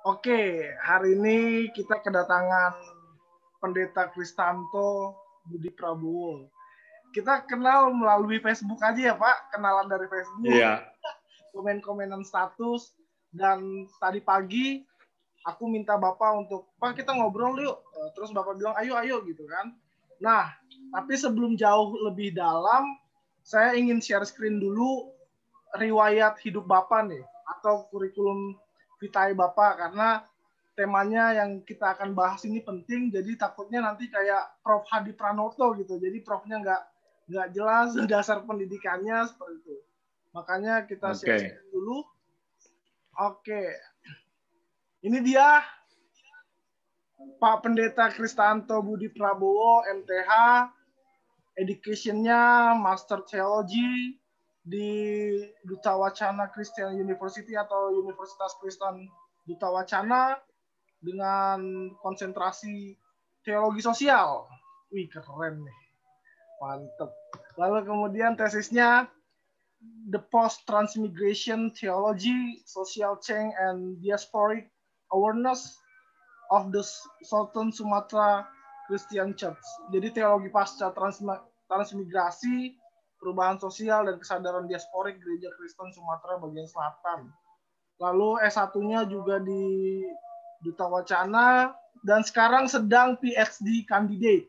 Oke, hari ini kita kedatangan Pendeta Kristanto Budi Prabowo. Kita kenal melalui Facebook aja ya Pak, kenalan dari Facebook, Iya, komen-komenan status, dan tadi pagi aku minta Bapak untuk, Pak kita ngobrol yuk, terus Bapak bilang ayo gitu kan. Nah, tapi sebelum jauh lebih dalam, saya ingin share screen dulu riwayat hidup Bapak nih, atau kurikulum vitae Bapak, karena temanya yang kita akan bahas ini penting, jadi takutnya nanti kayak Prof. Hadi Pranoto gitu, jadi Profnya nggak jelas dasar pendidikannya seperti itu. Makanya kita share oke. screen dulu. Oke, ini dia Pak Pendeta Kristanto Budi Prabowo, MTH, education-nya Master Theology di Duta Wacana Christian University atau Universitas Kristen Duta Wacana dengan konsentrasi teologi sosial. Wih, keren nih. Mantep. Lalu kemudian tesisnya The Post-Transmigration Theology, Social Change and Diasporic Awareness of the Southern Sumatra Christian Church. Jadi teologi pasca transmigrasi, perubahan sosial dan kesadaran diasporik Gereja Kristen Sumatera bagian selatan. Lalu S1-nya juga di Duta Wacana dan sekarang sedang PhD candidate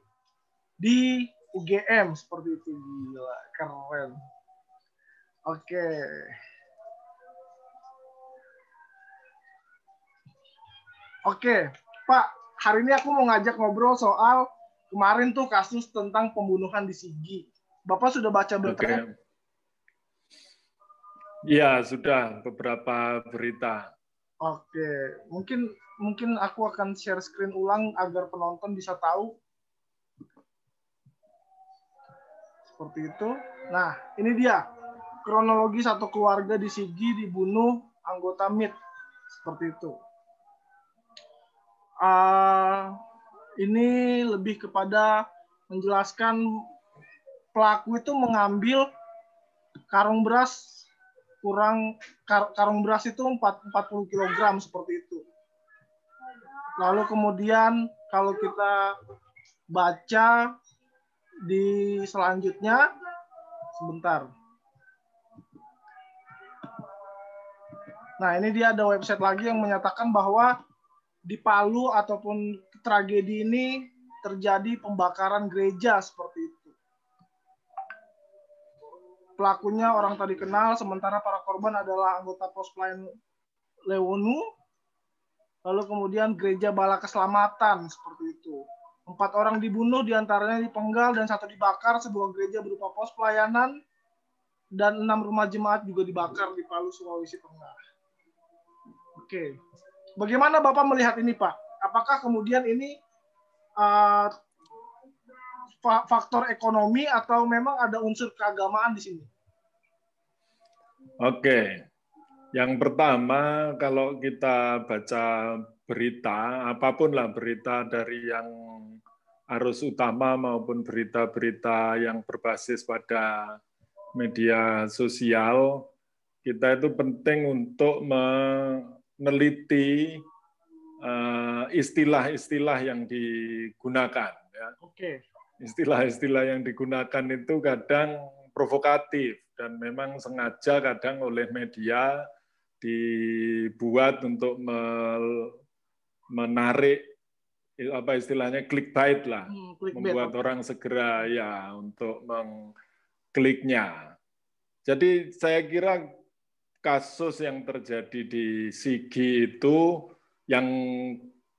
di UGM seperti itu. Gila, keren. Oke. Oke, Pak, hari ini aku mau ngajak ngobrol soal kemarin tuh kasus tentang pembunuhan di Sigi. Bapak sudah baca beritanya? Oke. Iya, sudah beberapa berita. Oke, mungkin aku akan share screen ulang agar penonton bisa tahu. Seperti itu. Nah, ini dia. Kronologi satu keluarga di Sigi dibunuh anggota MIT. Seperti itu. Ini lebih kepada menjelaskan pelaku itu mengambil karung beras karung beras itu 40 kg seperti itu. Lalu kemudian kalau kita baca di selanjutnya, sebentar. Nah, ini dia ada website lagi yang menyatakan bahwa di Palu ataupun tragedi ini terjadi pembakaran gereja seperti itu. Pelakunya orang tadi kenal, sementara para korban adalah anggota pos pelayan Lewonu, lalu kemudian gereja Bala Keselamatan seperti itu. 4 orang dibunuh, diantaranya dipenggal dan 1 dibakar, sebuah gereja berupa pos pelayanan, dan 6 rumah jemaat juga dibakar di Palu, Sulawesi Tengah. Oke, bagaimana Bapak melihat ini, Pak? Apakah kemudian ini faktor ekonomi atau memang ada unsur keagamaan di sini? Oke. Yang pertama, kalau kita baca berita, apapun lah berita dari yang arus utama maupun berita-berita yang berbasis pada media sosial, kita itu penting untuk meneliti istilah-istilah yang digunakan. Ya. Oke. Istilah-istilah yang digunakan itu kadang provokatif dan memang sengaja kadang oleh media dibuat untuk menarik apa istilahnya clickbait lah, membuat orang segera ya untuk mengkliknya. Jadi saya kira kasus yang terjadi di Sigi itu yang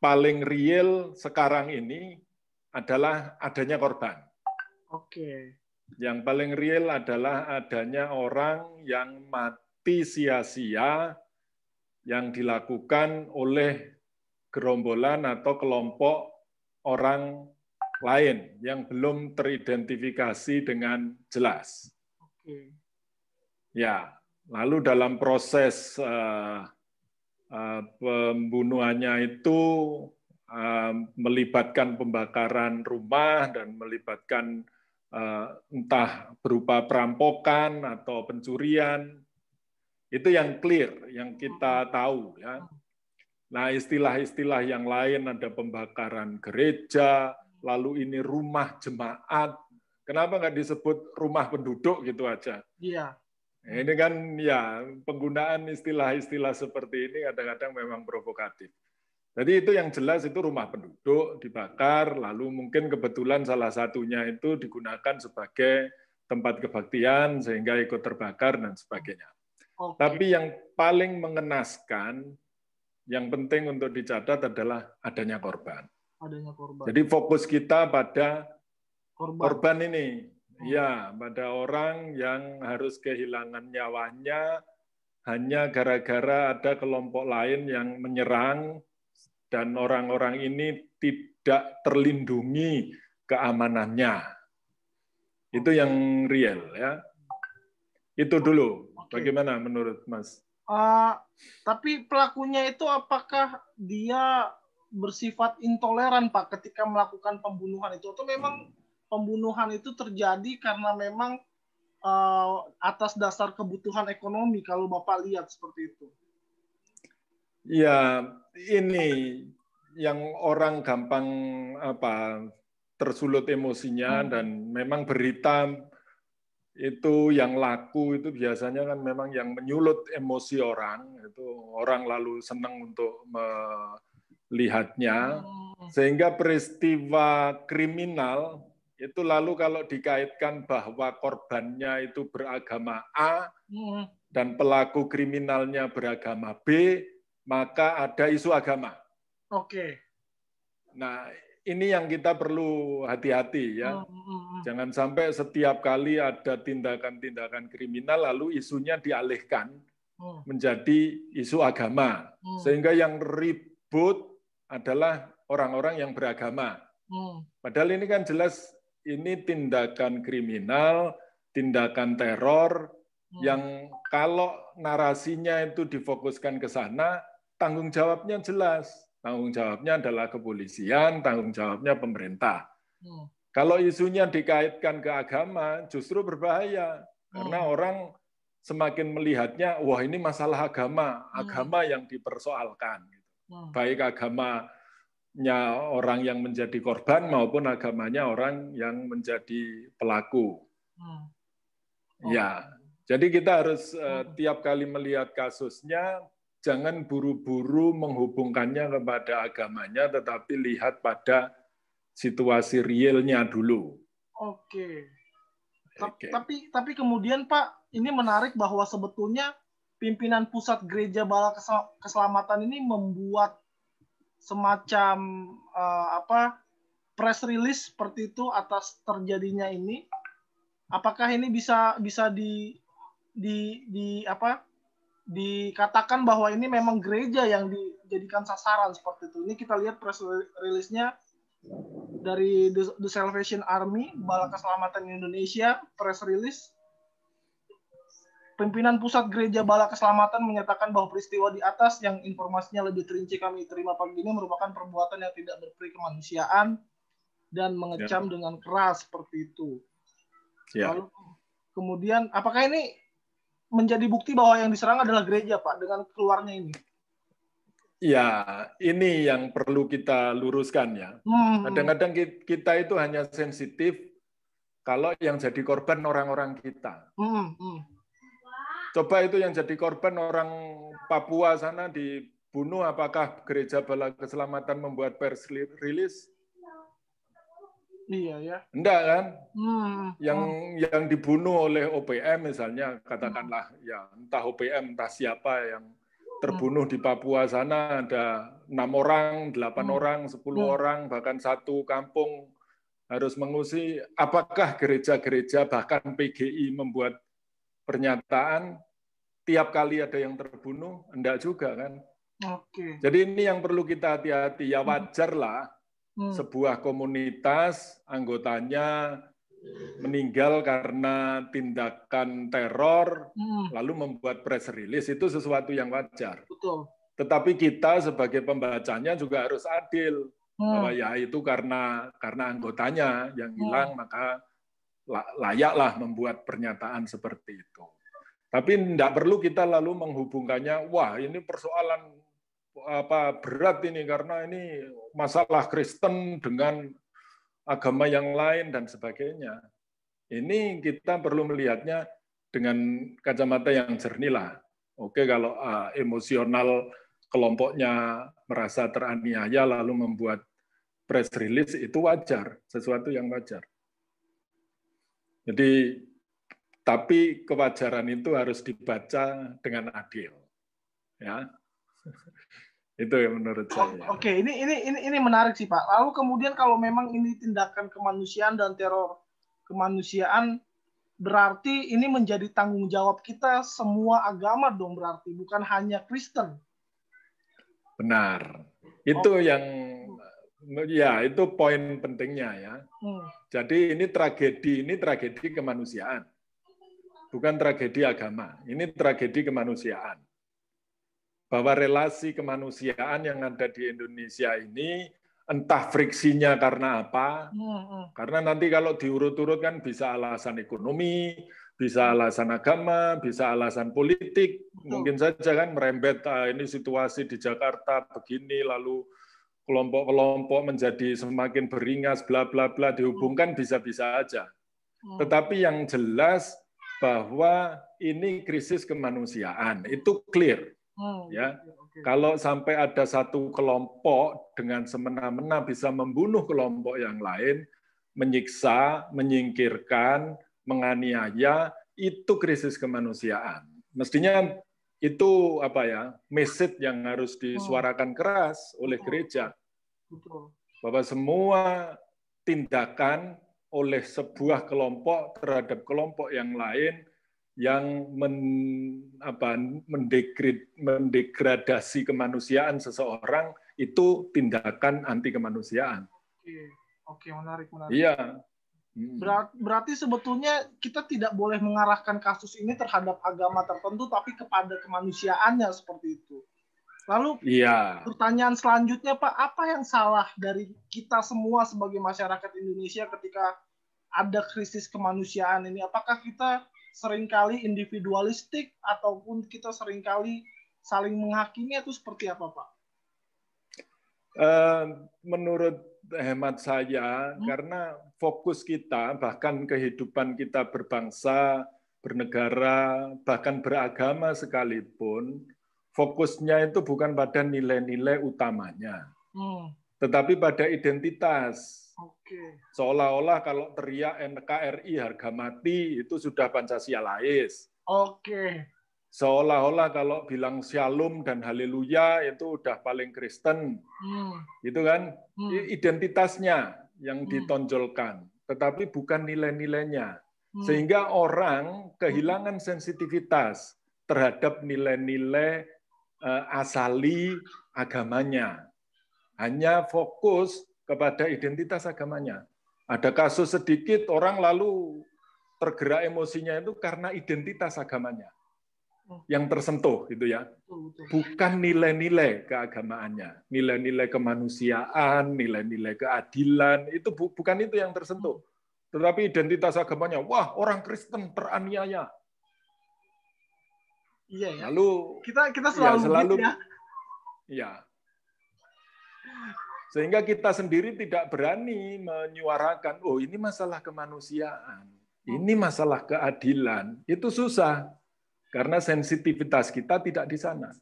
paling real sekarang ini adalah adanya korban. Oke. Yang paling real adalah adanya orang yang mati sia-sia yang dilakukan oleh gerombolan atau kelompok orang lain yang belum teridentifikasi dengan jelas. Oke. Ya, lalu dalam proses pembunuhannya itu melibatkan pembakaran rumah dan melibatkan entah berupa perampokan atau pencurian, itu yang clear, yang kita tahu ya. Nah, istilah-istilah yang lain ada pembakaran gereja, lalu ini rumah jemaat. Kenapa nggak disebut rumah penduduk gitu aja? Iya. Nah, ini kan ya penggunaan istilah-istilah seperti ini kadang-kadang memang provokatif. Jadi itu yang jelas itu rumah penduduk dibakar, lalu mungkin kebetulan salah satunya itu digunakan sebagai tempat kebaktian sehingga ikut terbakar dan sebagainya. Oke. Tapi yang paling mengenaskan, yang penting untuk dicatat adalah adanya korban. Adanya korban. Jadi fokus kita pada korban ini. Hmm. Ya, pada orang yang harus kehilangan nyawanya hanya gara-gara ada kelompok lain yang menyerang dan orang-orang ini tidak terlindungi keamanannya. Itu yang real ya. Itu dulu. Bagaimana menurut Mas? Tapi pelakunya itu apakah dia bersifat intoleran, Pak, ketika melakukan pembunuhan itu, atau memang pembunuhan itu terjadi karena memang atas dasar kebutuhan ekonomi, kalau Bapak lihat seperti itu? Ya, ini yang orang gampang tersulut emosinya dan memang berita itu yang laku itu biasanya kan memang yang menyulut emosi orang, itu orang lalu senang untuk melihatnya, sehingga peristiwa kriminal itu lalu kalau dikaitkan bahwa korbannya itu beragama A dan pelaku kriminalnya beragama B, maka ada isu agama. Oke. Nah, ini yang kita perlu hati-hati ya. Jangan sampai setiap kali ada tindakan-tindakan kriminal lalu isunya dialihkan menjadi isu agama. Sehingga yang ribut adalah orang-orang yang beragama. Padahal ini kan jelas ini tindakan kriminal, tindakan teror yang kalau narasinya itu difokuskan ke sana, tanggung jawabnya jelas. Tanggung jawabnya adalah kepolisian, tanggung jawabnya pemerintah. Kalau isunya dikaitkan ke agama, justru berbahaya. Karena orang semakin melihatnya, wah ini masalah agama, agama yang dipersoalkan. Baik agamanya orang yang menjadi korban maupun agamanya orang yang menjadi pelaku. Ya, jadi kita harus tiap kali melihat kasusnya, jangan buru-buru menghubungkannya kepada agamanya, tetapi lihat pada situasi realnya dulu. Oke. Tapi kemudian Pak, ini menarik bahwa sebetulnya pimpinan pusat Gereja Bala Keselamatan ini membuat semacam press release seperti itu atas terjadinya ini. Apakah ini bisa dikatakan bahwa ini memang gereja yang dijadikan sasaran seperti itu? Ini kita lihat press release-nya dari The Salvation Army, Bala Keselamatan Indonesia, press release. Pimpinan Pusat Gereja Bala Keselamatan menyatakan bahwa peristiwa di atas yang informasinya lebih terinci kami terima pagi ini merupakan perbuatan yang tidak berperi kemanusiaan dan mengecam dengan keras seperti itu. Lalu kemudian apakah ini menjadi bukti bahwa yang diserang adalah gereja, Pak, dengan keluarnya ini? Ya, ini yang perlu kita luruskan ya. Kadang-kadang kita itu hanya sensitif kalau yang jadi korban orang-orang kita. Coba itu yang jadi korban orang Papua sana dibunuh, apakah Gereja Bala Keselamatan membuat press release? Iya ya. Enggak kan? Yang dibunuh oleh OPM misalnya, katakanlah ya entah OPM entah siapa yang terbunuh di Papua sana, ada 6 orang, 8 orang, 10 orang, bahkan satu kampung harus mengungsi. Apakah gereja-gereja bahkan PGI membuat pernyataan tiap kali ada yang terbunuh? Enggak juga kan? Oke. Jadi ini yang perlu kita hati-hati. Ya wajarlah sebuah komunitas anggotanya meninggal karena tindakan teror, lalu membuat press release, itu sesuatu yang wajar. Betul. Tetapi kita sebagai pembacanya juga harus adil, bahwa ya itu karena anggotanya yang hilang, maka layaklah membuat pernyataan seperti itu. Tapi tidak perlu kita lalu menghubungkannya, wah ini persoalan berat ini karena ini masalah Kristen dengan agama yang lain dan sebagainya. Ini kita perlu melihatnya dengan kacamata yang jernih lah. Oke, kalau emosional kelompoknya merasa teraniaya lalu membuat press release itu wajar, sesuatu yang wajar. Jadi, tapi kewajaran itu harus dibaca dengan adil, ya. Itu yang menurut saya. Oke, ini menarik sih Pak. Lalu kemudian kalau memang ini tindakan kemanusiaan dan teror kemanusiaan, berarti ini menjadi tanggung jawab kita semua agama dong, berarti bukan hanya Kristen. Benar. Itu yang ya itu poin pentingnya ya. Jadi ini tragedi kemanusiaan. Bukan tragedi agama. Ini tragedi kemanusiaan. Bahwa relasi kemanusiaan yang ada di Indonesia ini entah friksinya karena apa, karena nanti kalau diurut-urut kan bisa alasan ekonomi, bisa alasan agama, bisa alasan politik, mungkin saja kan merembet ini situasi di Jakarta begini, lalu kelompok-kelompok menjadi semakin beringas, bla bla bla, dihubungkan bisa-bisa aja. Tetapi yang jelas bahwa ini krisis kemanusiaan, itu clear. Ya, kalau sampai ada satu kelompok dengan semena-mena bisa membunuh kelompok yang lain, menyiksa, menyingkirkan, menganiaya, itu krisis kemanusiaan. Mestinya itu message yang harus disuarakan keras oleh gereja. Bahwa semua tindakan oleh sebuah kelompok terhadap kelompok yang lain yang mendegradasi kemanusiaan seseorang itu tindakan anti kemanusiaan. Oke, menarik. Iya. Berarti sebetulnya kita tidak boleh mengarahkan kasus ini terhadap agama tertentu, tapi kepada kemanusiaannya seperti itu. Lalu pertanyaan selanjutnya Pak, apa yang salah dari kita semua sebagai masyarakat Indonesia ketika ada krisis kemanusiaan ini? Apakah kita seringkali individualistik ataupun kita seringkali saling menghakimi, itu seperti apa Pak? Menurut hemat saya, karena fokus kita, bahkan kehidupan kita berbangsa, bernegara, bahkan beragama sekalipun, fokusnya itu bukan pada nilai-nilai utamanya, tetapi pada identitas. Seolah-olah kalau teriak NKRI harga mati itu sudah Pancasilais. Seolah-olah kalau bilang Shalom dan Haleluya itu udah paling Kristen. Gitu kan? Identitasnya yang ditonjolkan, tetapi bukan nilai-nilainya. Sehingga orang kehilangan sensitivitas terhadap nilai-nilai asali agamanya. Hanya fokus kepada identitas agamanya. Ada kasus sedikit, orang lalu tergerak emosinya itu karena identitas agamanya yang tersentuh, gitu ya. Bukan nilai-nilai keagamaannya, nilai-nilai kemanusiaan, nilai-nilai keadilan, itu bukan itu yang tersentuh. Tetapi identitas agamanya, wah orang Kristen teraniaya. Iya ya. Lalu kita selalu gitu ya. Iya. Sehingga kita sendiri tidak berani menyuarakan, oh ini masalah kemanusiaan, ini masalah keadilan. Itu susah, karena sensitivitas kita tidak di sana.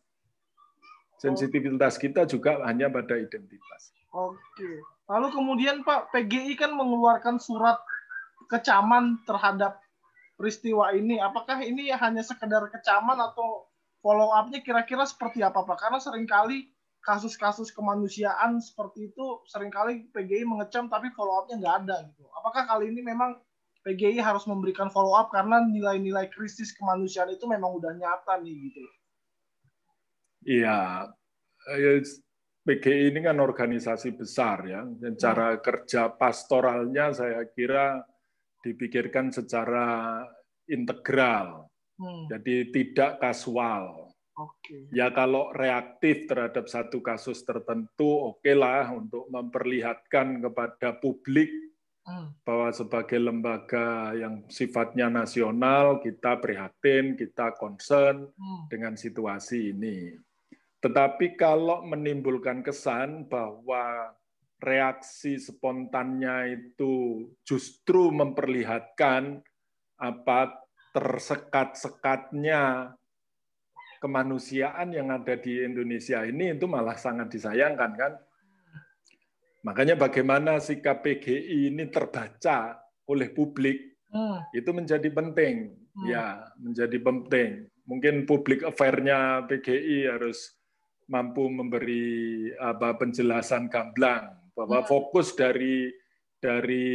Sensitivitas kita juga hanya pada identitas. Oke. Lalu kemudian Pak, PGI kan mengeluarkan surat kecaman terhadap peristiwa ini. Apakah ini hanya sekedar kecaman atau follow up-nya kira-kira seperti apa Pak? Karena seringkali kasus-kasus kemanusiaan seperti itu seringkali PGI mengecam tapi follow up-nya nggak ada gitu. Apakah kali ini memang PGI harus memberikan follow up karena nilai-nilai krisis kemanusiaan itu memang udah nyata nih gitu? Iya, PGI ini kan organisasi besar ya. Dan cara kerja pastoralnya saya kira dipikirkan secara integral. Jadi tidak kasual. Ya kalau reaktif terhadap satu kasus tertentu, oke lah untuk memperlihatkan kepada publik bahwa sebagai lembaga yang sifatnya nasional, kita prihatin, kita concern dengan situasi ini. Tetapi kalau menimbulkan kesan bahwa reaksi spontannya itu justru memperlihatkan apa tersekat-sekatnya kemanusiaan yang ada di Indonesia ini, itu malah sangat disayangkan kan. Makanya bagaimana sikap PGI ini terbaca oleh publik itu menjadi penting. Ya, menjadi penting. Mungkin public affair-nya PGI harus mampu memberi penjelasan gamblang bahwa fokus dari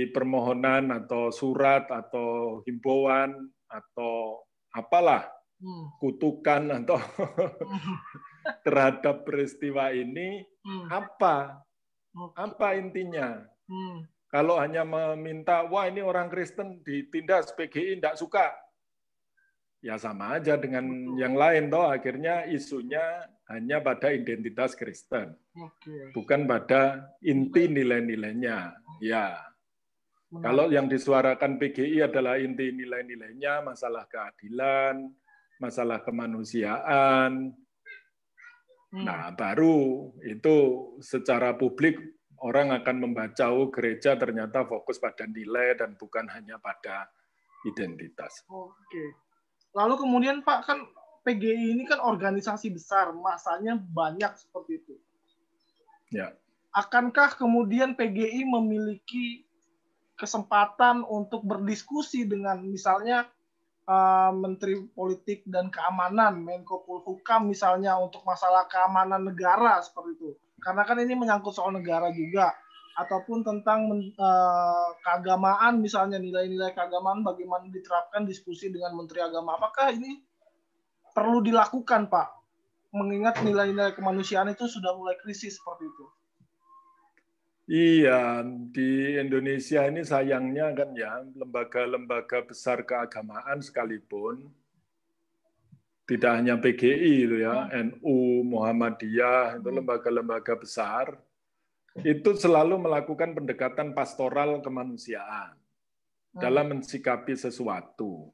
permohonan atau surat atau himbauan atau apalah kutukan atau terhadap peristiwa ini apa intinya? Kalau hanya meminta, wah ini orang Kristen ditindas PGI tidak suka, ya sama aja dengan yang lain toh. Akhirnya isunya hanya pada identitas Kristen, bukan pada inti nilai-nilainya. Ya, kalau yang disuarakan PGI adalah inti nilai-nilainya, masalah keadilan, masalah kemanusiaan. Nah, baru itu secara publik orang akan membaca, oh gereja ternyata fokus pada nilai dan bukan hanya pada identitas. Oke. Lalu kemudian Pak, kan PGI ini kan organisasi besar, masanya banyak seperti itu. Ya. Akankah kemudian PGI memiliki kesempatan untuk berdiskusi dengan misalnya Menteri Politik dan Keamanan, Menko Polhukam misalnya, untuk masalah keamanan negara seperti itu. Karena kan ini menyangkut soal negara juga. Ataupun tentang keagamaan misalnya, nilai-nilai keagamaan bagaimana diterapkan, diskusi dengan Menteri Agama. Apakah ini perlu dilakukan, Pak? Mengingat nilai-nilai kemanusiaan itu sudah mulai krisis seperti itu. Iya, di Indonesia ini sayangnya kan ya, lembaga-lembaga besar keagamaan sekalipun, tidak hanya PGI itu ya, NU, Muhammadiyah, itu lembaga-lembaga besar, itu selalu melakukan pendekatan pastoral kemanusiaan dalam mensikapi sesuatu.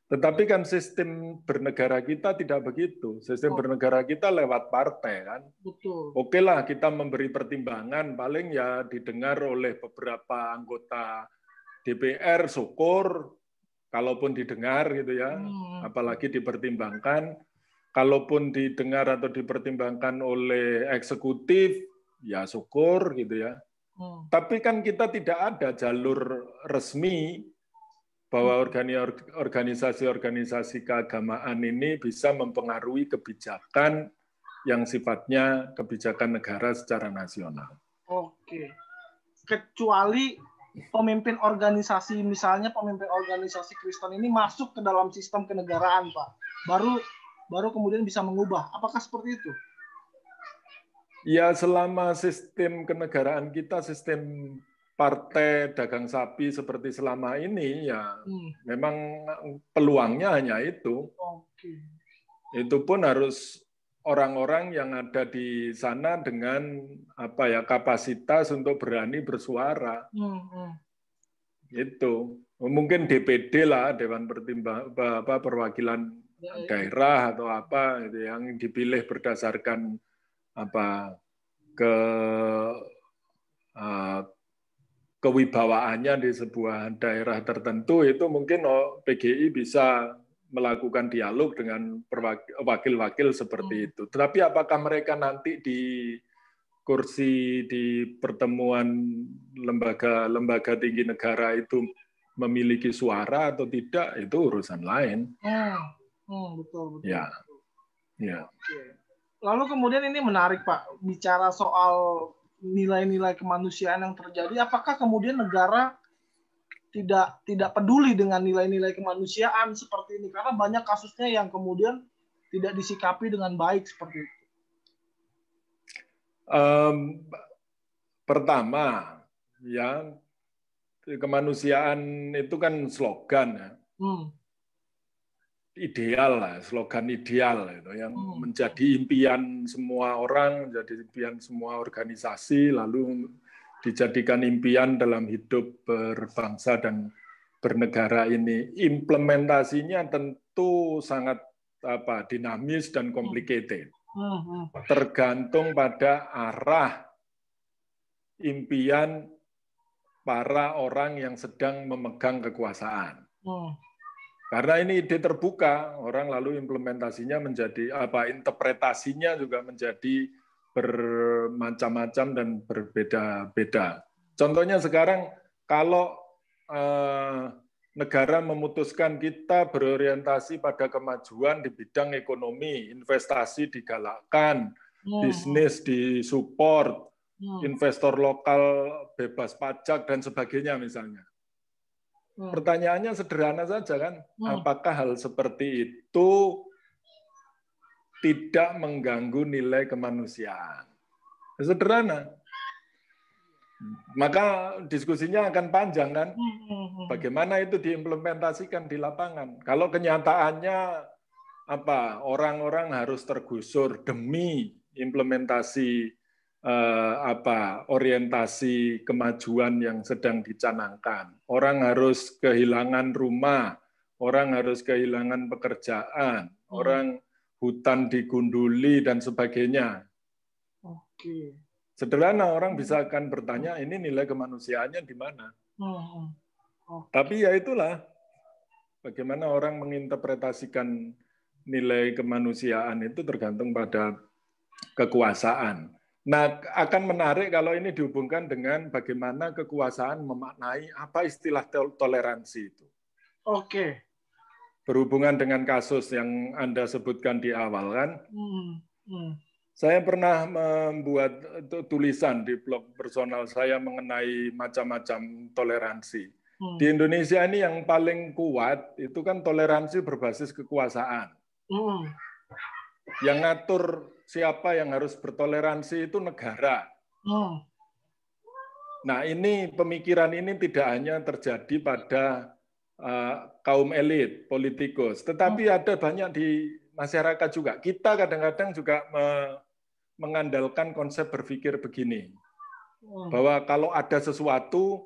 Tetapi kan sistem bernegara kita tidak begitu. Sistem bernegara kita lewat partai kan. Betul. Oke lah kita memberi pertimbangan, paling ya didengar oleh beberapa anggota DPR, syukur kalaupun didengar gitu ya, apalagi dipertimbangkan. Kalaupun didengar atau dipertimbangkan oleh eksekutif, ya syukur gitu ya. Tapi kan kita tidak ada jalur resmi bahwa organisasi-organisasi keagamaan ini bisa mempengaruhi kebijakan yang sifatnya kebijakan negara secara nasional. Oke. Kecuali pemimpin organisasi, misalnya pemimpin organisasi Kristen ini masuk ke dalam sistem kenegaraan, Pak. Baru kemudian bisa mengubah. Apakah seperti itu? Ya, selama sistem kenegaraan kita, sistem partai dagang sapi seperti selama ini, ya memang peluangnya hanya itu. Itu pun harus orang-orang yang ada di sana dengan kapasitas untuk berani bersuara. Itu mungkin DPD lah, Dewan Perwakilan Daerah atau apa itu yang dipilih berdasarkan kewibawaannya di sebuah daerah tertentu, itu mungkin PGI bisa melakukan dialog dengan wakil-wakil seperti itu. Tetapi apakah mereka nanti di kursi di pertemuan lembaga tinggi negara itu memiliki suara atau tidak, itu urusan lain. Betul. Ya. Ya. Lalu kemudian ini menarik, Pak, bicara soal nilai-nilai kemanusiaan yang terjadi. Apakah kemudian negara tidak peduli dengan nilai-nilai kemanusiaan seperti ini? Karena banyak kasusnya yang kemudian tidak disikapi dengan baik seperti itu. Pertama, ya kemanusiaan itu kan slogan ya. Ideal lah, slogan ideal itu yang menjadi impian semua orang, menjadi impian semua organisasi, lalu dijadikan impian dalam hidup berbangsa dan bernegara ini. Implementasinya tentu sangat dinamis dan complicated. tergantung pada arah impian para orang yang sedang memegang kekuasaan. Karena ini ide terbuka, orang lalu implementasinya menjadi interpretasinya juga menjadi bermacam-macam dan berbeda-beda. Contohnya sekarang kalau negara memutuskan kita berorientasi pada kemajuan di bidang ekonomi, investasi digalakkan, bisnis disupport, investor lokal bebas pajak dan sebagainya misalnya. Pertanyaannya sederhana saja kan, apakah hal seperti itu tidak mengganggu nilai kemanusiaan? Sederhana. Maka diskusinya akan panjang kan, bagaimana itu diimplementasikan di lapangan. Kalau kenyataannya orang-orang harus tergusur demi implementasi orientasi kemajuan yang sedang dicanangkan. Orang harus kehilangan rumah, orang harus kehilangan pekerjaan, orang hutan digunduli dan sebagainya. Oke. Sederhana, orang bisa akan bertanya, ini nilai kemanusiaannya di mana? Tapi ya itulah, bagaimana orang menginterpretasikan nilai kemanusiaan itu tergantung pada kekuasaan. Nah, akan menarik kalau ini dihubungkan dengan bagaimana kekuasaan memaknai apa istilah toleransi itu. Oke. Berhubungan dengan kasus yang Anda sebutkan di awal kan. Saya pernah membuat tulisan di blog personal saya mengenai macam-macam toleransi. Di Indonesia ini yang paling kuat itu kan toleransi berbasis kekuasaan. Yang ngatur siapa yang harus bertoleransi itu negara. Nah, ini pemikiran ini tidak hanya terjadi pada kaum elit, politikus, tetapi ada banyak di masyarakat juga. Kita kadang-kadang juga mengandalkan konsep berpikir begini, bahwa kalau ada sesuatu,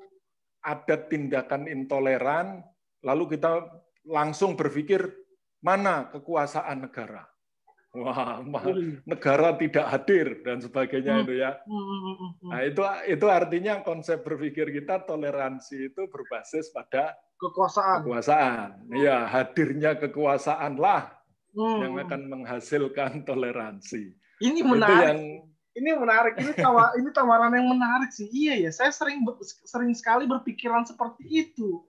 ada tindakan intoleran, lalu kita langsung berpikir, mana kekuasaan negara? Wah, negara tidak hadir dan sebagainya itu ya. Nah, itu artinya konsep berpikir kita toleransi itu berbasis pada kekuasaan. Ya, hadirnya kekuasaan lah yang akan menghasilkan toleransi. Ini menarik. Ini menarik. Ini tawaran yang menarik sih. Iya ya, saya sering sekali berpikiran seperti itu.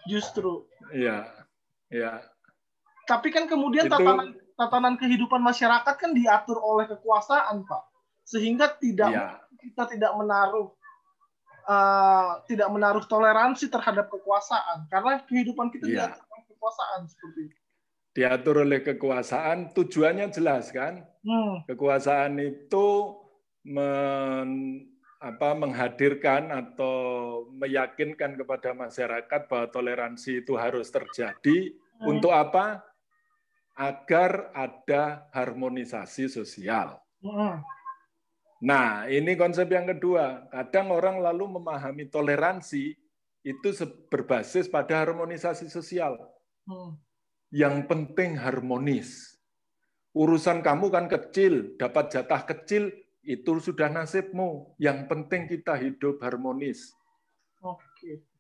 Justru. Iya. Iya. Tapi kan kemudian tatanan kehidupan masyarakat kan diatur oleh kekuasaan, Pak. Sehingga kita tidak menaruh toleransi terhadap kekuasaan karena kehidupan kita diatur oleh kekuasaan seperti itu. Diatur oleh kekuasaan, tujuannya jelas kan? Kekuasaan itu menghadirkan atau meyakinkan kepada masyarakat bahwa toleransi itu harus terjadi. Untuk apa? Agar ada harmonisasi sosial. Nah, ini konsep yang kedua. Kadang orang lalu memahami toleransi itu berbasis pada harmonisasi sosial. Yang penting harmonis. Urusan kamu kan kecil, dapat jatah kecil, itu sudah nasibmu. Yang penting kita hidup harmonis.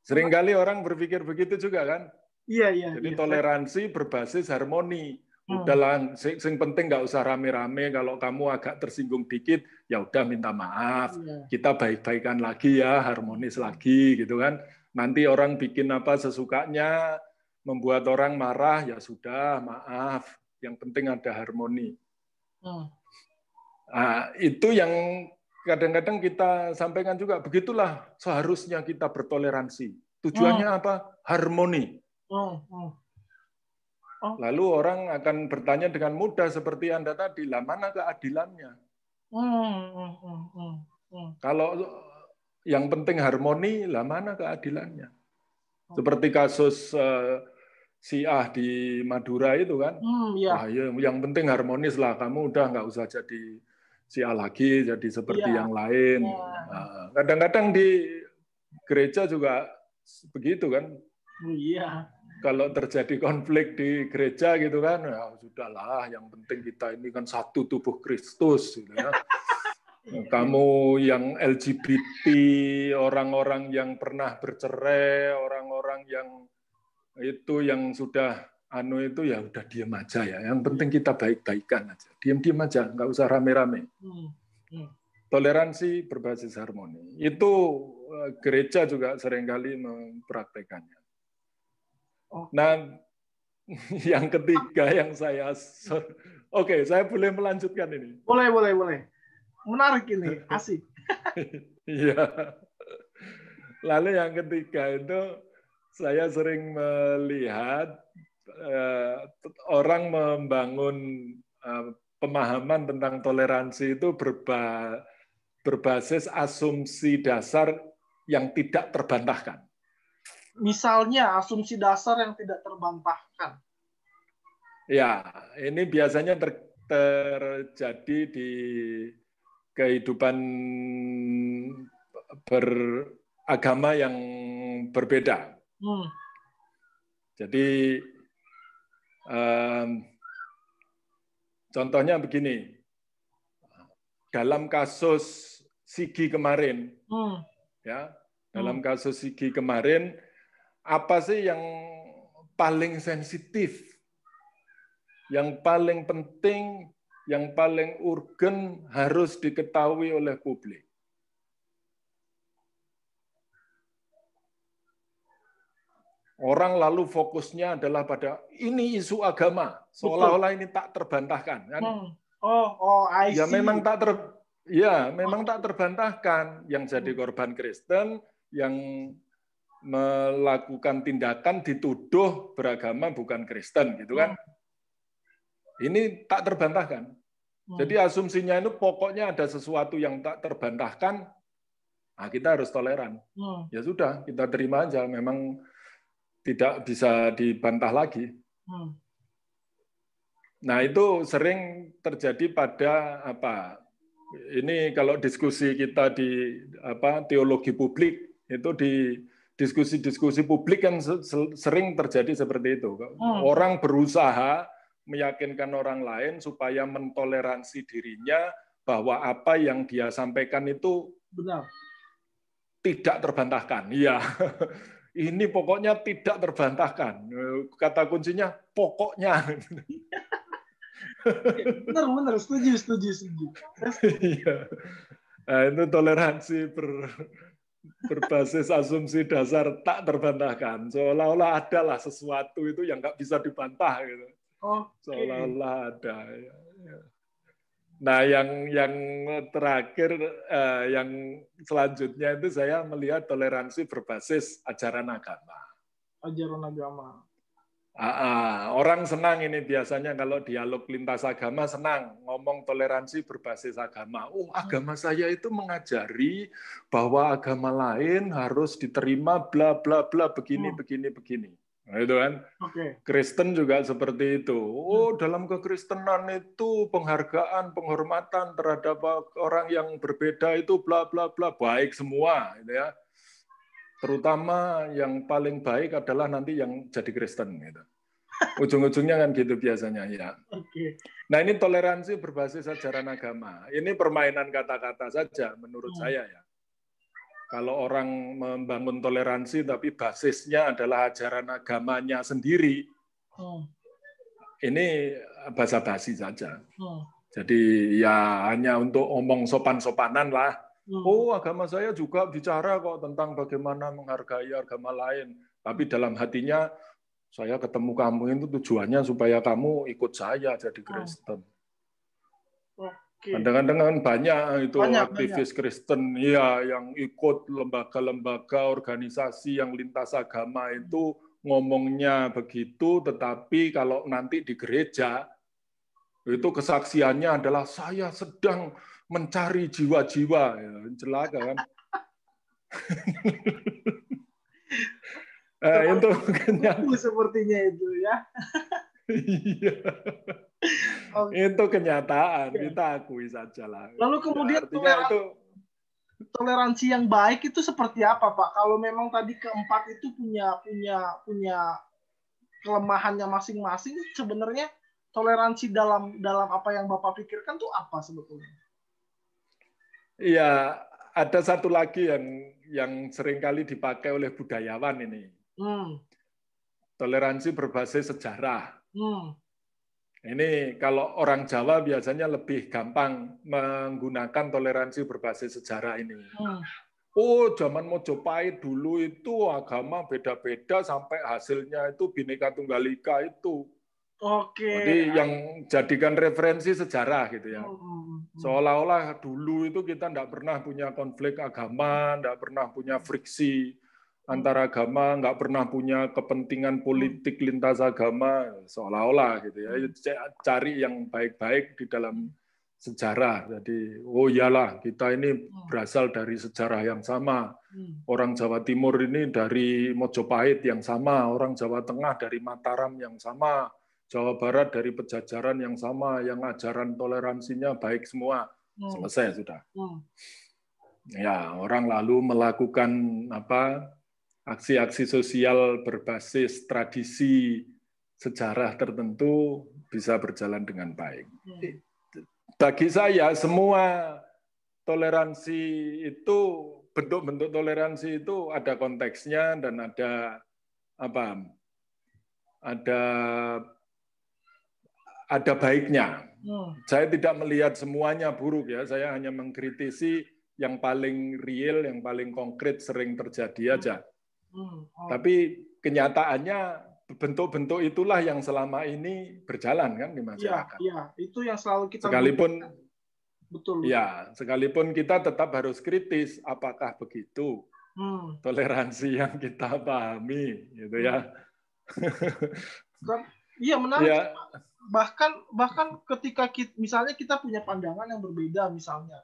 Seringkali orang berpikir begitu juga kan? Iya. Jadi toleransi berbasis harmoni. Udahlah, sing penting nggak usah rame-rame. Kalau kamu agak tersinggung dikit, ya udah minta maaf. Kita baik-baikan lagi ya, harmonis lagi, gitu kan. Nanti orang bikin apa sesukanya, membuat orang marah, ya sudah, maaf. Yang penting ada harmoni. Nah, itu yang kadang-kadang kita sampaikan juga. Begitulah seharusnya kita bertoleransi. Tujuannya apa? Harmoni. Lalu orang akan bertanya dengan mudah seperti Anda tadi, lah mana keadilannya? Kalau yang penting harmoni, lah mana keadilannya? Seperti kasus Syiah di Madura itu kan, wah, yang penting harmonis lah, kamu udah nggak usah jadi Syiah lagi, jadi seperti yang lain. Kadang-kadang di gereja juga begitu kan. kalau terjadi konflik di gereja gitu kan, ya sudahlah, yang penting kita ini kan satu tubuh Kristus gitu ya. Kamu yang LGBT, orang-orang yang pernah bercerai, orang-orang yang itu yang sudah itu ya udah diam aja ya. Yang penting kita baik-baikan aja. Diam-diam aja, nggak usah rame-rame. Toleransi berbasis harmoni. Itu gereja juga seringkali mempraktekannya. Nah, yang ketiga yang saya saya boleh melanjutkan ini. Boleh. Menarik ini, asik. Iya. Lalu yang ketiga itu saya sering melihat orang membangun pemahaman tentang toleransi itu berbasis asumsi dasar yang tidak terbantahkan. Misalnya asumsi dasar yang tidak terbantahkan. Ya, ini biasanya terjadi di kehidupan beragama yang berbeda. Jadi contohnya begini, dalam kasus Sigi kemarin, dalam kasus Sigi kemarin, apa sih yang paling sensitif, yang paling penting, yang paling urgen harus diketahui oleh publik? Orang lalu fokusnya adalah pada ini isu agama, seolah-olah ini tak terbantahkan, kan? I see. Memang tak terbantahkan. Yang jadi korban Kristen, yang melakukan tindakan dituduh beragama bukan Kristen, gitu kan? Ini tak terbantahkan. Jadi asumsinya itu pokoknya ada sesuatu yang tak terbantahkan, nah kita harus toleran. Ya sudah, kita terima aja. Memang tidak bisa dibantah lagi. Nah, itu sering terjadi pada apa? Ini kalau diskusi kita di teologi publik, itu di diskusi-diskusi publik kan sering terjadi seperti itu. Orang berusaha meyakinkan orang lain supaya mentoleransi dirinya bahwa apa yang dia sampaikan itu benar, tidak terbantahkan. Iya. Ini pokoknya tidak terbantahkan. Kata kuncinya pokoknya. Benar, setuju. Iya. Nah, itu toleransi berbasis asumsi dasar tak terbantahkan. Seolah-olah adalah sesuatu itu yang nggak bisa dibantah gitu. Seolah-olah ada. Nah, yang terakhir, yang selanjutnya itu saya melihat toleransi berbasis ajaran agama. Ajaran agama. Orang senang ini biasanya kalau dialog lintas agama, senang ngomong toleransi berbasis agama. Agama saya itu mengajari bahwa agama lain harus diterima bla bla bla begini. Nah, itu kan. Kristen juga seperti itu. Dalam kekristenan itu penghargaan, penghormatan terhadap orang yang berbeda itu bla bla bla, baik semua, gitu ya. Terutama yang paling baik adalah nanti yang jadi Kristen, gitu. Ujung-ujungnya kan gitu biasanya ya. Nah, ini toleransi berbasis ajaran agama. Ini permainan kata-kata saja menurut saya ya. Kalau orang membangun toleransi tapi basisnya adalah ajaran agamanya sendiri, ini basa-basi saja. Jadi ya hanya untuk omong sopan-sopanan lah. Agama saya juga bicara kok tentang bagaimana menghargai agama lain. Tapi dalam hatinya, saya ketemu kamu itu tujuannya supaya kamu ikut saya jadi Kristen. Kadang-kadang kan banyak itu aktivis Kristen ya yang ikut lembaga-lembaga organisasi yang lintas agama itu ngomongnya begitu, tetapi kalau nanti di gereja itu kesaksiannya adalah saya sedang mencari jiwa-jiwa, ya, celaka kan? Itu kenyataan sepertinya itu ya. Iya. Itu kenyataan, kita akui saja lah. Lalu kemudian toleransi yang baik itu seperti apa, Pak? Kalau memang tadi keempat itu punya kelemahannya masing-masing, sebenarnya toleransi dalam apa yang Bapak pikirkan tuh apa sebetulnya? Iya, ada satu lagi yang seringkali dipakai oleh budayawan ini. Toleransi berbasis sejarah. Ini kalau orang Jawa biasanya lebih gampang menggunakan toleransi berbasis sejarah ini. Oh, zaman Mojopahit dulu itu agama beda-beda sampai hasilnya itu Bhinneka Tunggal Ika itu. Oke. Jadi yang jadikan referensi sejarah gitu ya. Seolah-olah dulu itu kita tidak pernah punya konflik agama, tidak pernah punya friksi antara agama, nggak pernah punya kepentingan politik lintas agama, seolah-olah gitu ya. Cari yang baik-baik di dalam sejarah. Jadi, oh iyalah, kita ini berasal dari sejarah yang sama. Orang Jawa Timur ini dari Mojopahit yang sama, orang Jawa Tengah dari Mataram yang sama, Jawa Barat dari Pejajaran yang sama, yang ajaran toleransinya baik semua. Selesai sudah. Ya, orang lalu melakukan aksi-aksi sosial berbasis tradisi sejarah tertentu bisa berjalan dengan baik. Bagi saya semua toleransi itu, bentuk-bentuk toleransi itu ada konteksnya dan ada baiknya. Saya tidak melihat semuanya buruk ya, saya hanya mengkritisi yang paling real, yang paling konkret sering terjadi aja. Tapi kenyataannya bentuk-bentuk itulah yang selama ini berjalan kan di masyarakat. Iya, itu yang selalu kita sekalipun betul. Ya, sekalipun kita tetap harus kritis apakah begitu toleransi yang kita pahami gitu ya. Iya, menarik. Ya. Bahkan ketika misalnya kita punya pandangan yang berbeda misalnya,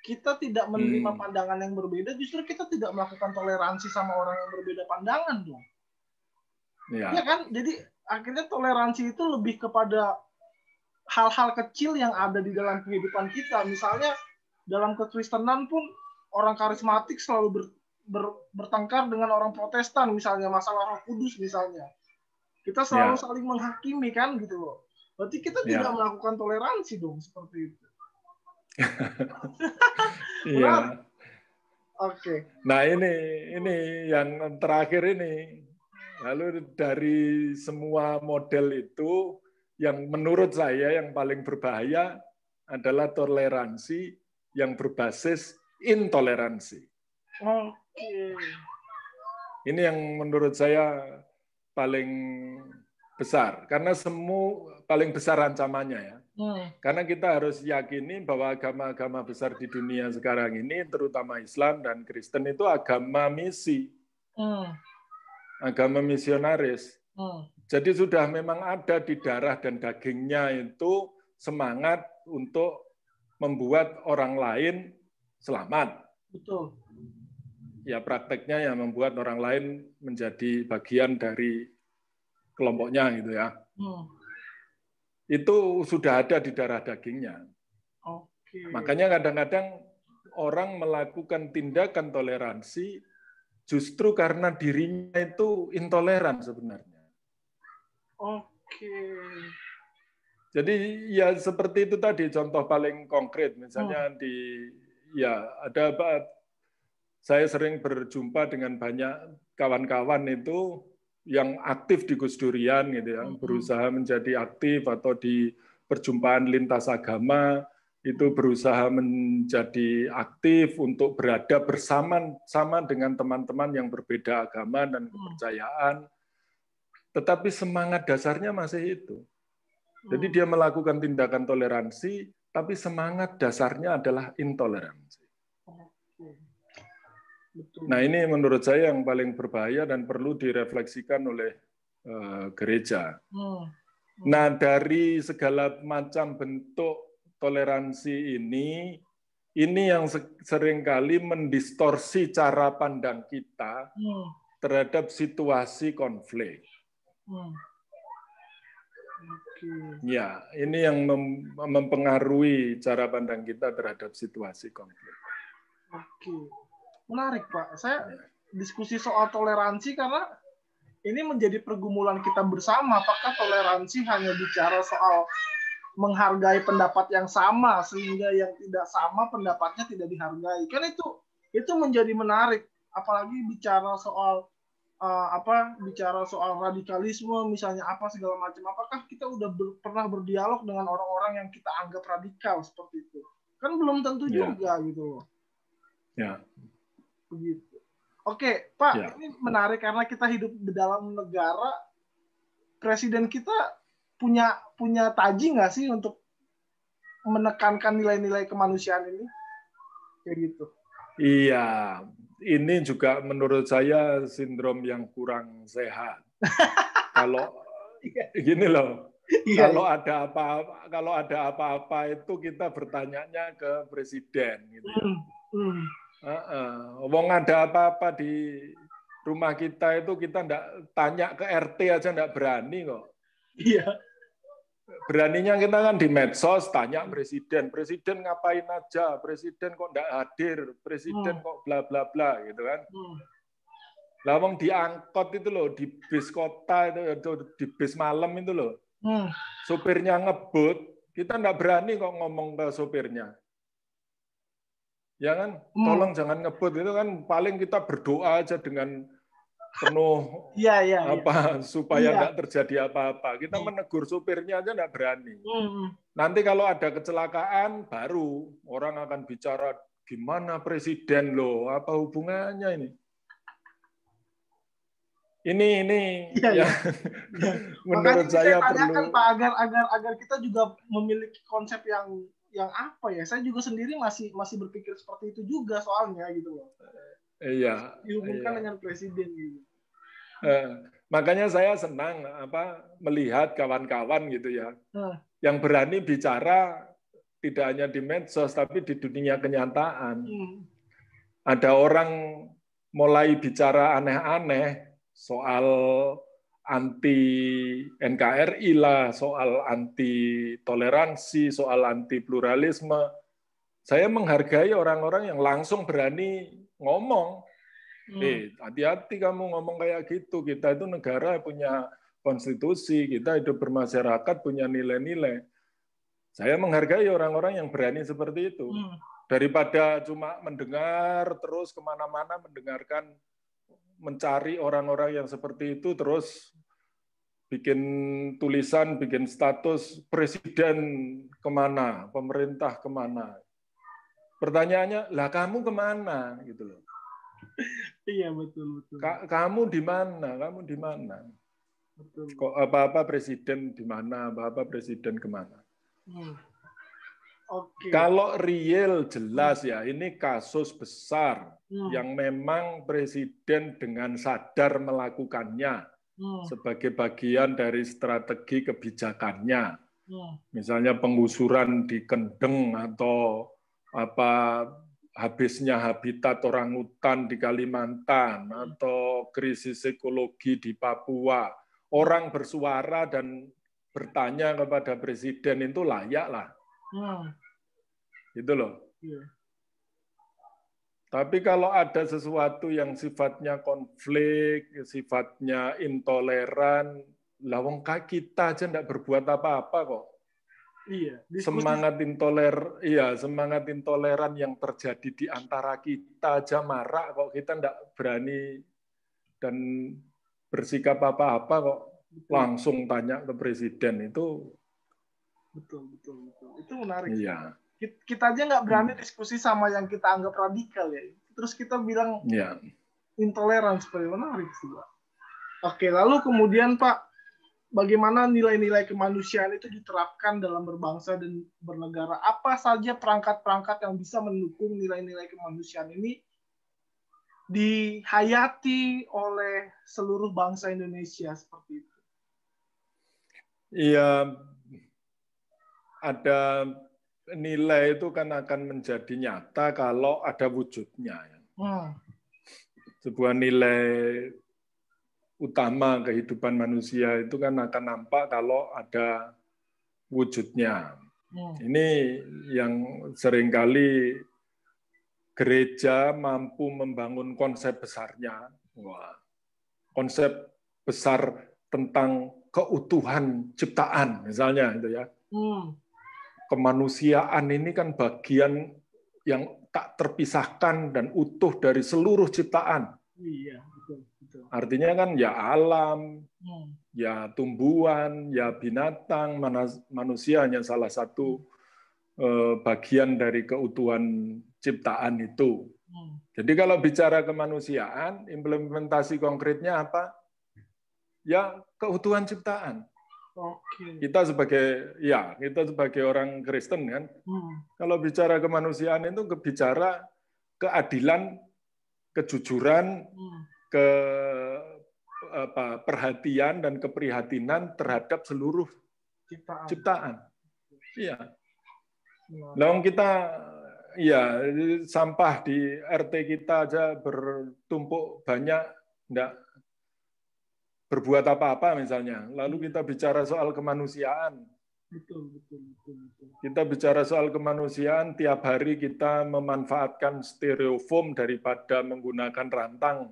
kita tidak menerima pandangan yang berbeda, justru kita tidak melakukan toleransi sama orang yang berbeda pandangan dong. Ya kan? Jadi akhirnya toleransi itu lebih kepada hal-hal kecil yang ada di dalam kehidupan kita. Misalnya dalam kekristenan pun orang karismatik selalu bertengkar dengan orang Protestan, misalnya masalah Roh Kudus misalnya. Kita selalu saling menghakimi kan gitu loh. Berarti kita tidak melakukan toleransi dong seperti itu. Iya. Oke. Nah ini yang terakhir ini. Lalu dari semua model itu, yang menurut saya yang paling berbahaya adalah toleransi yang berbasis intoleransi. Oke. Ini yang menurut saya paling besar, karena paling besar ancamannya ya. Karena kita harus yakini bahwa agama-agama besar di dunia sekarang ini, terutama Islam dan Kristen itu agama misi, agama misionaris. Jadi sudah memang ada di darah dan dagingnya itu semangat untuk membuat orang lain selamat. Betul. Ya prakteknya yang membuat orang lain menjadi bagian dari kelompoknya gitu ya. Itu sudah ada di darah dagingnya. Makanya kadang-kadang orang melakukan tindakan toleransi justru karena dirinya itu intoleran sebenarnya. Jadi ya seperti itu tadi contoh paling konkret, misalnya saya sering berjumpa dengan banyak kawan-kawan itu yang aktif di Gus Durian gitu ya, berusaha menjadi aktif, atau di perjumpaan lintas agama itu berusaha menjadi aktif untuk berada bersama dengan teman-teman yang berbeda agama dan kepercayaan. Tetapi semangat dasarnya masih itu. Jadi dia melakukan tindakan toleransi, tapi semangat dasarnya adalah intoleransi. Nah ini menurut saya yang paling berbahaya dan perlu direfleksikan oleh gereja. Nah dari segala macam bentuk toleransi ini yang seringkali mendistorsi cara pandang kita terhadap situasi konflik. Ya, ini yang mempengaruhi cara pandang kita terhadap situasi konflik. Oke. Menarik, Pak. Saya diskusi soal toleransi karena ini menjadi pergumulan kita bersama. Apakah toleransi hanya bicara soal menghargai pendapat yang sama sehingga yang tidak sama pendapatnya tidak dihargai? Kan itu menjadi menarik. Apalagi bicara soal bicara soal radikalisme misalnya apa segala macam. Apakah kita udah pernah berdialog dengan orang-orang yang kita anggap radikal seperti itu? Kan belum tentu juga gitu loh. Ya. Begitu. Oke, Pak, ini menarik karena kita hidup di dalam negara, presiden kita punya taji nggak sih untuk menekankan nilai-nilai kemanusiaan ini? Kayak gitu. Iya, ini juga menurut saya sindrom yang kurang sehat. Kalau gini loh, kalau ada apa-apa itu kita bertanyanya ke presiden. Gitu. Wong ada apa-apa di rumah kita itu kita nggak tanya ke RT aja nggak berani kok. Iya. Beraninya kita kan di medsos tanya presiden ngapain aja, presiden kok nggak hadir, presiden kok bla bla bla gitu kan. Lah wong di angkot itu loh, di bis kota itu di bis malam itu loh. Sopirnya ngebut, kita nggak berani kok ngomong ke sopirnya. Ya kan, tolong jangan ngebut, itu kan paling kita berdoa aja dengan penuh supaya nggak terjadi apa-apa. Kita menegur supirnya aja nggak berani. Nanti kalau ada kecelakaan, baru orang akan bicara gimana presiden loh, apa hubungannya ini? Ini menurut saya perlu. Pak, agar kita juga memiliki konsep yang apa ya? Saya juga sendiri masih berpikir seperti itu juga soalnya gitu loh. Iya. Dihubungkan dengan presiden gitu. Makanya saya senang melihat kawan-kawan gitu ya, yang berani bicara tidak hanya di medsos tapi di dunia kenyataan. Ada orang mulai bicara aneh-aneh soal anti NKRI lah, soal anti toleransi, soal anti pluralisme. Saya menghargai orang-orang yang langsung berani ngomong. Hati-hati kamu ngomong kayak gitu. Kita itu negara punya konstitusi, kita hidup bermasyarakat, punya nilai-nilai. Saya menghargai orang-orang yang berani seperti itu. Daripada cuma mendengar terus kemana-mana mendengarkan, mencari orang-orang yang seperti itu, terus bikin tulisan, bikin status, presiden kemana, pemerintah kemana. Pertanyaannya, lah kamu kemana? Gitu loh. Iya, betul. Kamu di mana? Kamu di mana? Betul. Kok apa-apa presiden di mana? Apa-apa presiden kemana? Okay. Kalau real jelas ya, ini kasus besar yang memang presiden dengan sadar melakukannya sebagai bagian dari strategi kebijakannya. Misalnya penggusuran di Kendeng atau habisnya habitat orangutan di Kalimantan atau krisis ekologi di Papua. Orang bersuara dan bertanya kepada presiden itu layak lah. Gitu loh. Tapi kalau ada sesuatu yang sifatnya konflik, sifatnya intoleran, lah wong kita aja enggak berbuat apa-apa kok. Iya, semangat intoleran yang terjadi di antara kita aja marak kok, kita enggak berani dan bersikap apa-apa kok. Langsung tanya ke presiden itu. Betul. Itu menarik. Iya. Kita aja nggak berani diskusi sama yang kita anggap radikal ya. Terus kita bilang intoleran, seperti menarik sih, Pak. Oke, lalu kemudian Pak, bagaimana nilai-nilai kemanusiaan itu diterapkan dalam berbangsa dan bernegara? Apa saja perangkat-perangkat yang bisa mendukung nilai-nilai kemanusiaan ini dihayati oleh seluruh bangsa Indonesia seperti itu? Iya, ada nilai itu kan akan menjadi nyata kalau ada wujudnya. Sebuah nilai utama kehidupan manusia itu kan akan nampak kalau ada wujudnya. Ini yang seringkali gereja mampu membangun konsep besarnya. Konsep besar tentang keutuhan ciptaan, misalnya itu ya. Kemanusiaan ini kan bagian yang tak terpisahkan dan utuh dari seluruh ciptaan. Iya, betul. Artinya kan ya alam, ya tumbuhan, ya binatang, manusia hanya salah satu bagian dari keutuhan ciptaan itu. Jadi kalau bicara kemanusiaan, implementasi konkretnya apa? Ya keutuhan ciptaan. Kita sebagai orang Kristen kan, kalau bicara kemanusiaan itu bicara keadilan, kejujuran, perhatian dan keprihatinan terhadap seluruh ciptaan. Iya. Lalu kita sampah di RT kita aja bertumpuk banyak, enggak berbuat apa-apa misalnya. Lalu kita bicara soal kemanusiaan. Betul. Kita bicara soal kemanusiaan, tiap hari kita memanfaatkan styrofoam daripada menggunakan rantang.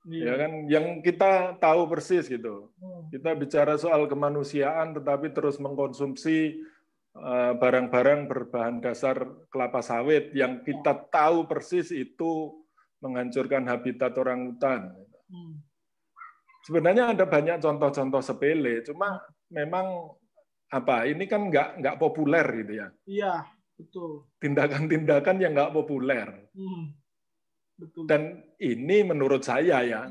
Ya kan, yang kita tahu persis gitu. Kita bicara soal kemanusiaan, tetapi terus mengkonsumsi barang-barang berbahan dasar kelapa sawit yang kita tahu persis itu menghancurkan habitat orangutan. Sebenarnya ada banyak contoh-contoh sepele, cuma memang ini kan nggak populer gitu ya. Iya, betul. Tindakan-tindakan yang nggak populer. Betul. Dan ini menurut saya ya,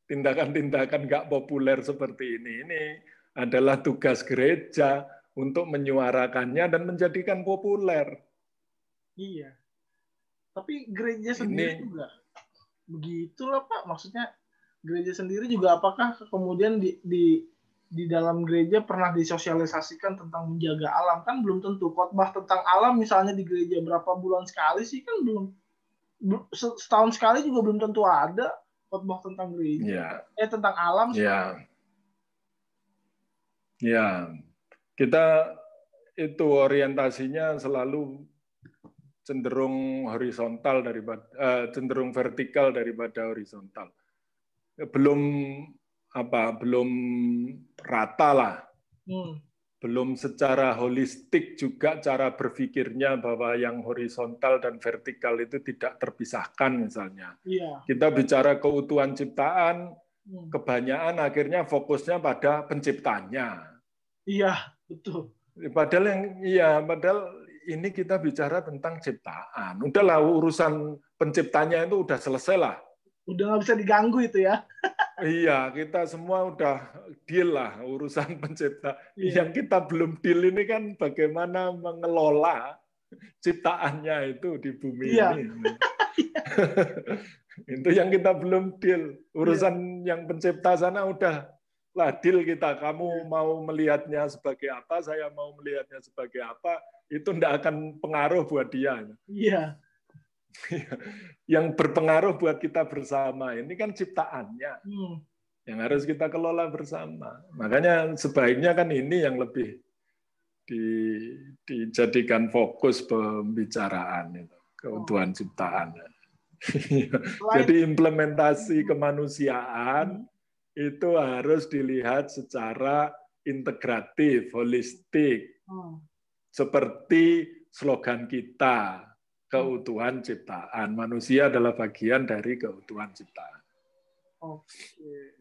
tindakan-tindakan nggak populer seperti ini adalah tugas gereja untuk menyuarakannya dan menjadikan populer. Iya. Tapi gereja sendiri juga begitulah Pak, maksudnya gereja sendiri juga apakah kemudian di dalam gereja pernah disosialisasikan tentang menjaga alam? Kan belum tentu. Khotbah tentang alam misalnya di gereja berapa bulan sekali sih, kan belum, setahun sekali juga belum tentu ada khotbah tentang gereja. Tentang alam. Kita itu orientasinya selalu cenderung horizontal cenderung vertikal daripada horizontal. Belum rata lah. Belum secara holistik juga cara berpikirnya bahwa yang horizontal dan vertikal itu tidak terpisahkan misalnya. Kita bicara keutuhan ciptaan, kebanyakan akhirnya fokusnya pada penciptanya. Iya, betul. Padahal ini kita bicara tentang ciptaan. Udahlah, urusan penciptanya itu udah selesai lah. Udah nggak bisa diganggu itu ya. Iya, kita semua udah deal lah urusan pencipta. Yang kita belum deal ini kan bagaimana mengelola ciptaannya itu di bumi ini. Itu yang kita belum deal. Urusan yang pencipta sana udah lah deal kita. Kamu mau melihatnya sebagai apa, saya mau melihatnya sebagai apa, itu tidak akan pengaruh buat dia. Iya. Yang berpengaruh buat kita bersama ini kan ciptaannya yang harus kita kelola bersama. Makanya sebaiknya kan ini yang lebih dijadikan fokus pembicaraan itu, keutuhan ciptaan. Jadi implementasi kemanusiaan itu harus dilihat secara integratif, holistik, seperti slogan kita. Keutuhan ciptaan. Manusia adalah bagian dari keutuhan ciptaan. Oke,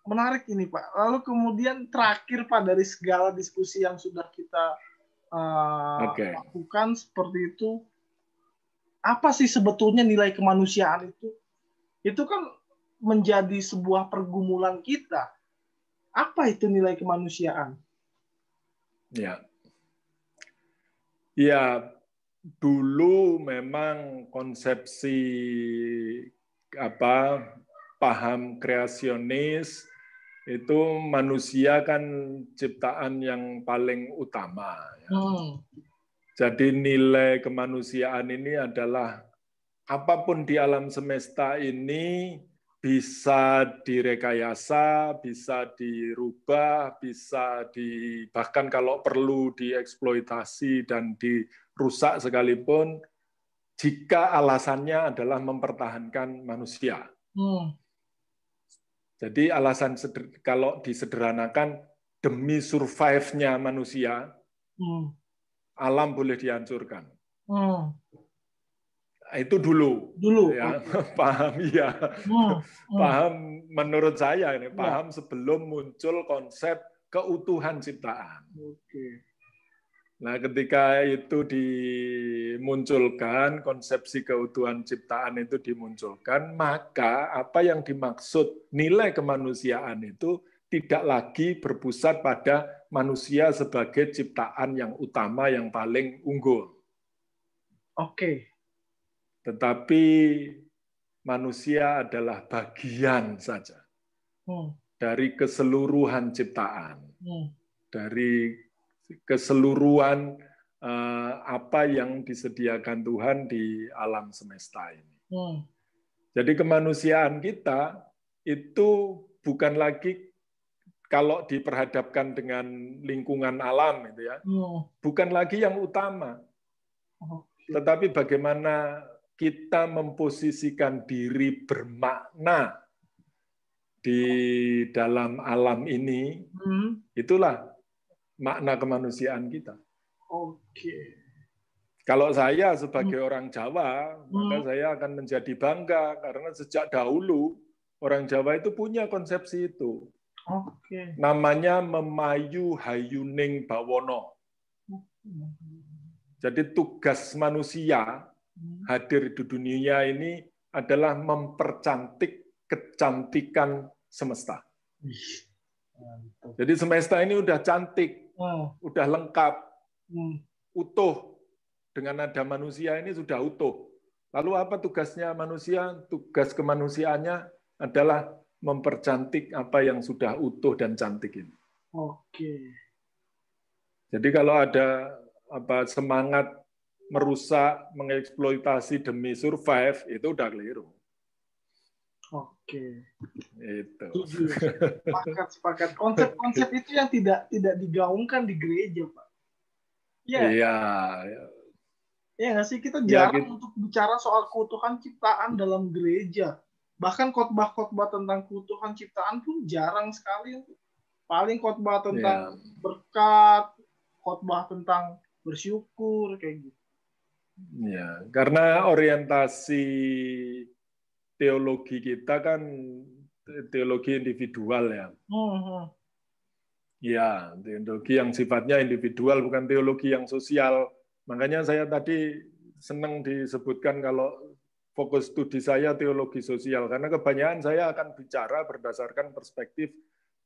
menarik ini Pak. Lalu kemudian terakhir Pak, dari segala diskusi yang sudah kita lakukan seperti itu, apa sih sebetulnya nilai kemanusiaan itu? Itu kan menjadi sebuah pergumulan kita. Apa itu nilai kemanusiaan? Ya. Dulu memang konsepsi paham kreasionis itu manusia kan ciptaan yang paling utama. Jadi nilai kemanusiaan ini adalah apapun di alam semesta ini bisa direkayasa, bisa dirubah, bahkan kalau perlu dieksploitasi dan dirusak sekalipun, jika alasannya adalah mempertahankan manusia. Jadi alasan kalau disederhanakan demi survive-nya manusia, alam boleh dihancurkan. Itu dulu ya. Okay. Paham ya. Paham menurut saya ini, paham sebelum muncul konsep keutuhan ciptaan. Okay. Nah, ketika itu dimunculkan, konsepsi keutuhan ciptaan itu dimunculkan, maka apa yang dimaksud nilai kemanusiaan itu tidak lagi berpusat pada manusia sebagai ciptaan yang utama, yang paling unggul. Oke. Tetapi manusia adalah bagian saja dari keseluruhan ciptaan, dari keseluruhan apa yang disediakan Tuhan di alam semesta ini. Jadi kemanusiaan kita itu bukan lagi kalau diperhadapkan dengan lingkungan alam itu ya, bukan lagi yang utama. Tetapi bagaimana kita memposisikan diri bermakna di dalam alam ini, itulah makna kemanusiaan kita. Oke. Kalau saya sebagai orang Jawa, maka saya akan menjadi bangga karena sejak dahulu orang Jawa itu punya konsepsi itu. Oke. Namanya memayu hayuning bawono. Jadi tugas manusia hadir di dunia ini adalah mempercantik kecantikan semesta. Jadi semesta ini udah cantik, udah lengkap, utuh. Dengan ada manusia ini sudah utuh. Lalu apa tugasnya manusia? Tugas kemanusiaannya adalah mempercantik apa yang sudah utuh dan cantik ini. Oke. Jadi kalau ada semangat merusak, mengeksploitasi demi survive, itu udah keliru. Oke. Itu. Sepakat. Konsep-konsep itu yang tidak digaungkan di gereja, Pak. Iya. Iya nggak sih? Kita jarang untuk bicara soal keutuhan ciptaan dalam gereja. Bahkan khotbah-khotbah tentang keutuhan ciptaan pun jarang sekali. Paling khotbah tentang berkat, khotbah tentang bersyukur, kayak gitu. Ya, karena orientasi teologi kita kan teologi individual ya. Ya, teologi yang sifatnya individual, bukan teologi yang sosial. Makanya saya tadi senang disebutkan kalau fokus studi saya teologi sosial, karena kebanyakan saya akan bicara berdasarkan perspektif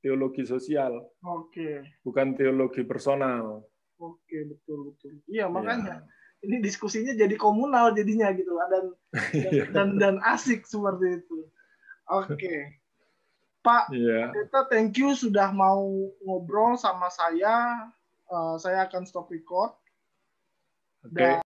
teologi sosial. Oke. Bukan teologi personal. Oke, betul. Iya, makanya. Ini diskusinya jadi komunal jadinya gitu, dan asik seperti itu. Oke. Pak, kita thank you sudah mau ngobrol sama saya. Saya akan stop record. Oke.